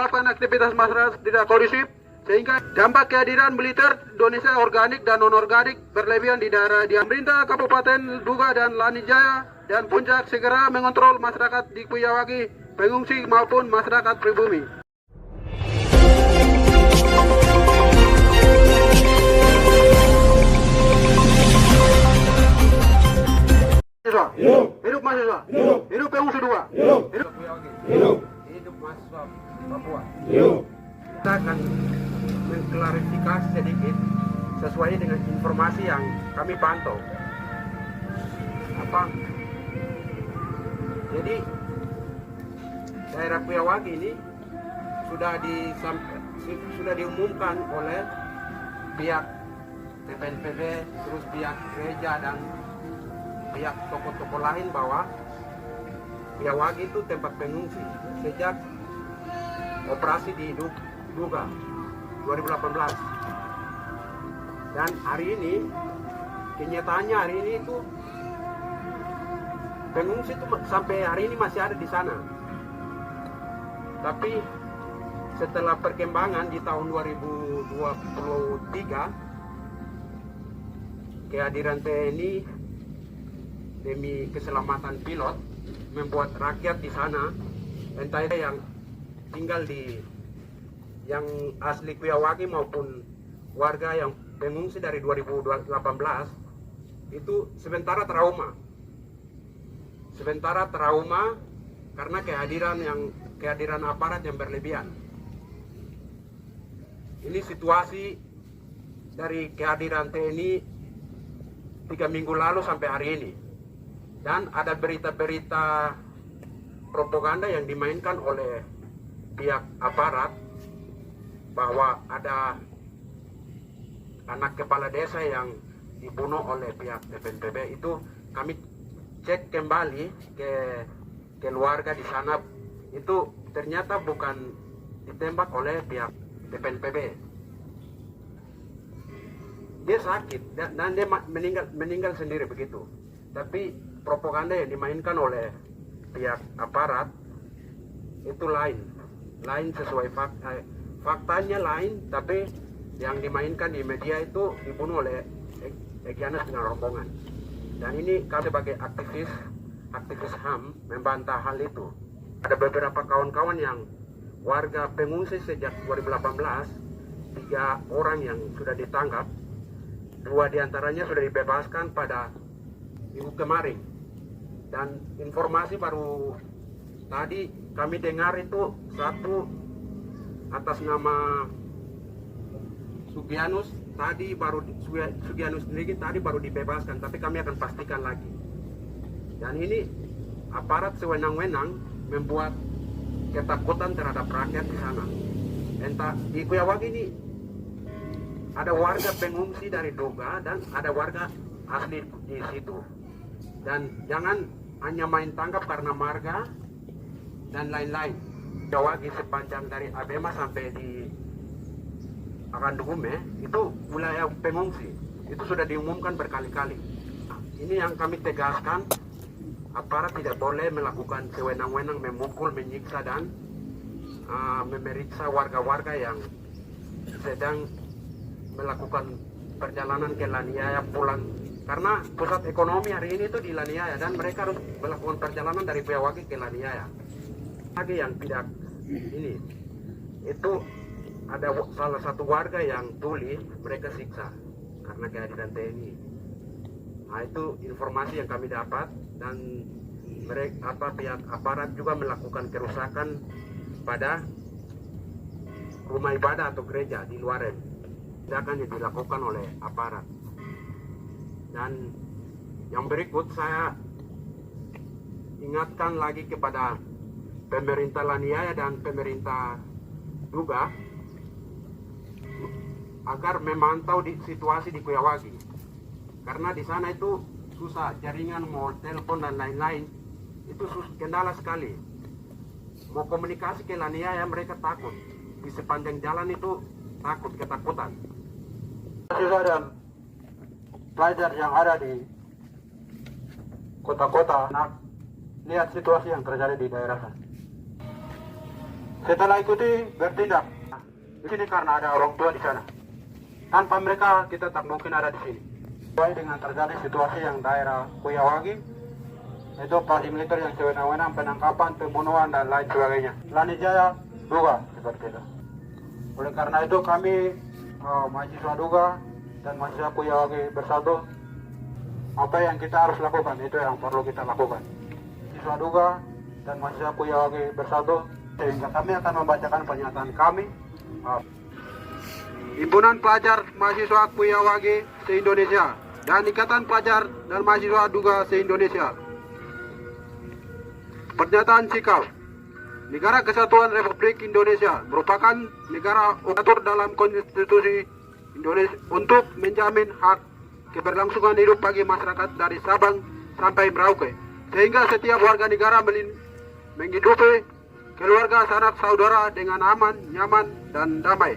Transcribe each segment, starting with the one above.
menyebabkan aktivitas masyarakat tidak kondusif, sehingga dampak kehadiran militer Indonesia organik dan non-organik berlebihan di daerah di pemerintah Kabupaten Duga dan Lanijaya dan Puncak segera mengontrol masyarakat di Kuyawagi, pengungsi maupun masyarakat pribumi. Hidup! Hidup mahasiswa! Hidup! Hidup pengungsi Duga! Hidup! Hidup Kuyawagi! Hidup! Hidup mahasiswa Papua! Hidup! Kita akan mengklarifikasi sedikit sesuai dengan informasi yang kami pantau. Jadi daerah Kuyawagi ini sudah diumumkan oleh pihak TPNPB, terus pihak gereja dan pihak tokoh-tokoh lain bahwa Kuyawagi itu tempat pengungsi sejak operasi di Duga 2018. Dan hari ini, kenyataannya hari ini itu pengungsi itu sampai hari ini masih ada di sana. Tapi setelah perkembangan di tahun 2023, kehadiran TNI demi keselamatan pilot membuat rakyat di sana, entah yang tinggal di yang asli Kuyawagi maupun warga yang pengungsi dari 2018 itu sementara trauma karena kehadiran aparat yang berlebihan. Ini situasi dari kehadiran TNI 3 minggu lalu sampai hari ini. Dan ada berita-berita propaganda yang dimainkan oleh pihak aparat bahwa ada anak kepala desa yang dibunuh oleh pihak TPNPB. Itu kami cek kembali ke keluarga di sana, itu ternyata bukan ditembak oleh pihak TPNPB. Dia sakit dan dia meninggal sendiri begitu. Tapi propaganda yang dimainkan oleh pihak aparat itu lain sesuai faktanya lain, tapi yang dimainkan di media itu dibunuh oleh Egyanus dengan rombongan. Dan ini kami sebagai aktivis HAM membantah hal itu. Ada beberapa kawan-kawan yang warga pengungsi sejak 2018, 3 orang yang sudah ditangkap, 2 diantaranya sudah dibebaskan pada minggu kemarin. Dan informasi baru tadi kami dengar itu satu atas nama Sugianus sendiri tadi baru dibebaskan, tapi kami akan pastikan lagi. Dan ini aparat sewenang-wenang membuat ketakutan terhadap rakyat di sana. Entah di Kuyawagi ini ada warga pengungsi dari Duga dan ada warga asli di situ. Dan jangan hanya main tangkap karena marga dan lain-lain. Kuyawagi sepanjang dari Abema sampai di Akandugume itu wilayah pengungsi. Itu sudah diumumkan berkali-kali. Ini yang kami tegaskan, aparat tidak boleh melakukan sewenang-wenang memukul, menyiksa dan memeriksa warga-warga yang sedang melakukan perjalanan ke Laniaya pulang. Karena pusat ekonomi hari ini itu di Laniaya dan mereka harus melakukan perjalanan dari Kuyawagi ke Laniaya. Lagi yang tidak ini, itu ada salah satu warga yang tuli mereka siksa karena kehadiran TNI. Nah, itu informasi yang kami dapat, dan pihak aparat juga melakukan kerusakan pada rumah ibadah atau gereja di Luaren. Tindakan yang dilakukan oleh aparat. Dan yang berikut saya ingatkan lagi kepada pemerintah Laniaya dan pemerintah Duga agar memantau situasi di Kuyawagi, karena di sana itu susah, jaringan, mau telepon dan lain-lain itu kendala sekali. Mau komunikasi ke Laniaya mereka takut, di sepanjang jalan itu ketakutan. Siswa dan pelajar yang ada di kota-kota, lihat situasi yang terjadi di daerah. Setelah ikuti bertindak. Di sini karena ada orang tua di sana. Tanpa mereka kita tak mungkin ada di sini. Sesuai dengan terjadi situasi yang daerah Kuyawagi, itu operasi militer yang sewenang-wenang, penangkapan, pembunuhan dan lain sebagainya. Lani Jaya Duga seperti itu. Oleh karena itu kami mahasiswa Duga dan mahasiswa Kuyawagi bersatu, apa yang kita harus lakukan itu yang perlu kita lakukan. Mahasiswa Duga dan mahasiswa Kuyawagi bersatu, sehingga kami akan membacakan pernyataan kami. Himpunan Pelajar Mahasiswa Kuyawagi se-Indonesia dan Ikatan Pelajar dan Mahasiswa Duga se-Indonesia. Pernyataan sikap. Negara Kesatuan Republik Indonesia merupakan negara mengatur dalam konstitusi Indonesia untuk menjamin hak keberlangsungan hidup bagi masyarakat dari Sabang sampai Merauke, sehingga setiap warga negara menghidupi keluarga sanak saudara dengan aman, nyaman, dan damai.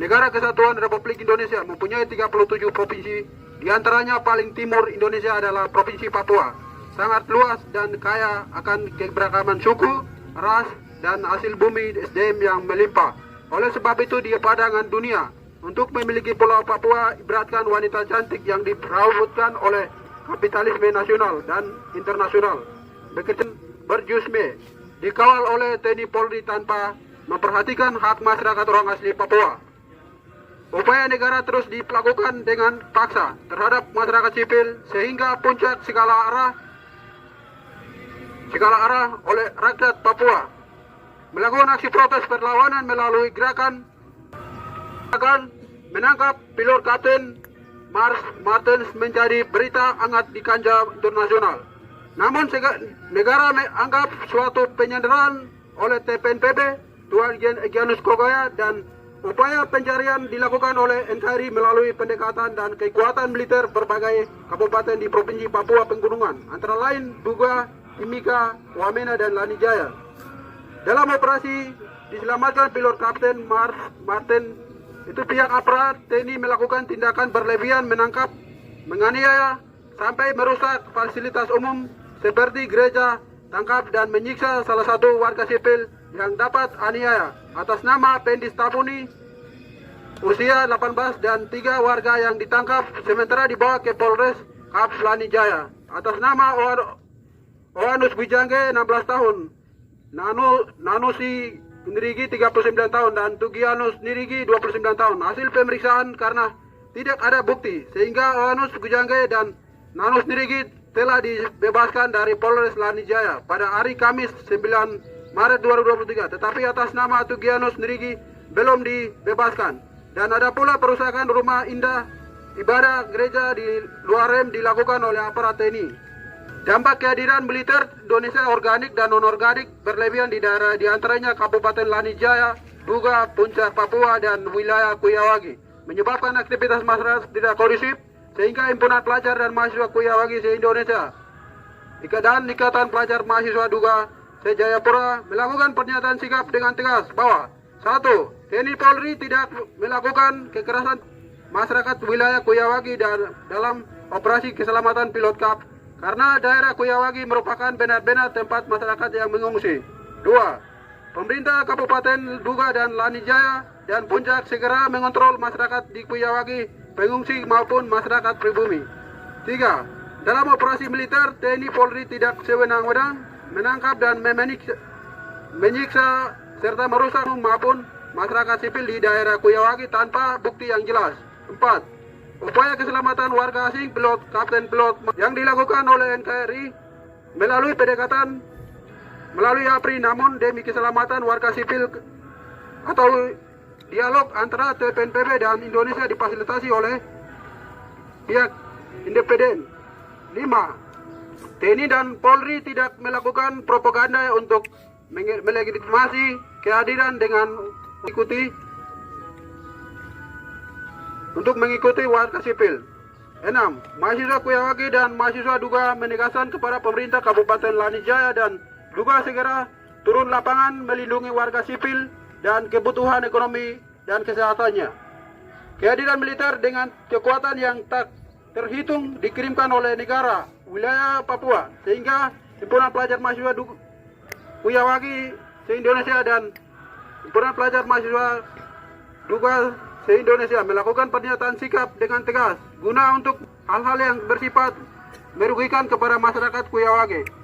Negara Kesatuan Republik Indonesia mempunyai 37 provinsi, diantaranya paling timur Indonesia adalah Provinsi Papua. Sangat luas dan kaya akan keberagaman suku, ras, dan hasil bumi SDM yang melimpah. Oleh sebab itu di pandangan dunia, untuk memiliki Pulau Papua ibaratkan wanita cantik yang diperawatkan oleh kapitalisme nasional dan internasional. Begitu berjusme, dikawal oleh TNI Polri tanpa memperhatikan hak masyarakat orang asli Papua. Upaya negara terus dilakukan dengan paksa terhadap masyarakat sipil sehingga puncak segala arah oleh rakyat Papua melakukan aksi protes perlawanan melalui gerakan menangkap pilot Kapten Mars Martens menjadi berita hangat di kancah internasional. Namun negara menganggap suatu penyanderaan oleh TPNPB, Tuan Egyanus Kogoya, dan upaya pencarian dilakukan oleh NKRI melalui pendekatan dan kekuatan militer berbagai kabupaten di Provinsi Papua Pegunungan, antara lain Duga, Timika, Wamena, dan Lani Jaya. Dalam operasi diselamatkan pilot Kapten Mars Martin, itu pihak aparat TNI melakukan tindakan berlebihan, menangkap, menganiaya, sampai merusak fasilitas umum seperti gereja, tangkap dan menyiksa salah satu warga sipil yang dapat aniaya atas nama Pendis Tapuni, usia 18, dan 3 warga yang ditangkap sementara dibawa ke Polres Kap Lani Jaya atas nama Oanus Bijangge 16 tahun, Nanusi Nirigi 39 tahun, dan Tugianus Nirigi 29 tahun. Hasil pemeriksaan karena tidak ada bukti sehingga Oanus Bijangge dan Nanus Nirigi telah dibebaskan dari Polres Lani Jaya pada hari Kamis 9 Maret 2023, tetapi atas nama Tugianus Nirigi belum dibebaskan. Dan ada pula perusakan rumah indah ibadah gereja di Luarem dilakukan oleh aparat TNI. Dampak kehadiran militer Indonesia organik dan non-organik berlebihan di daerah diantaranya Kabupaten Lani Jaya, Duga, Puncak Papua, dan wilayah Kuyawagi menyebabkan aktivitas masyarakat tidak kondusif, sehingga Himpunan Pelajar dan Mahasiswa Kuyawagi se-Indonesia dan Ikatan Pelajar Mahasiswa Duga se-Jayapura melakukan pernyataan sikap dengan tegas bahwa 1. TNI Polri tidak melakukan kekerasan masyarakat wilayah Kuyawagi dalam operasi keselamatan pilot Kap, karena daerah Kuyawagi merupakan benar-benar tempat masyarakat yang mengungsi. 2. Pemerintah Kabupaten Duga dan Lani Jaya dan Puncak segera mengontrol masyarakat di Kuyawagi, pengungsi maupun masyarakat pribumi. 3. Dalam operasi militer, TNI Polri tidak sewenang-wenang menangkap dan menyiksa serta merusak maupun masyarakat sipil di daerah Kuyawagi tanpa bukti yang jelas. 4. Upaya keselamatan warga asing kapten pilot yang dilakukan oleh NKRI melalui pendekatan melalui APRI, namun demi keselamatan warga sipil atau dialog antara TPNPB dan Indonesia difasilitasi oleh pihak independen. 5. TNI dan Polri tidak melakukan propaganda untuk melegitimasi kehadiran dengan mengikuti warga sipil. 6. Mahasiswa Kuyawagi dan mahasiswa Duga menegaskan kepada pemerintah Kabupaten Lani Jaya dan Duga segera turun lapangan melindungi warga sipil dan kebutuhan ekonomi dan kesehatannya. Kehadiran militer dengan kekuatan yang tak terhitung dikirimkan oleh negara wilayah Papua, sehingga Himpunan Pelajar Mahasiswa Kuyawagi se-Indonesia dan Himpunan Pelajar Mahasiswa Duga se-Indonesia melakukan pernyataan sikap dengan tegas guna untuk hal-hal yang bersifat merugikan kepada masyarakat Kuyawage.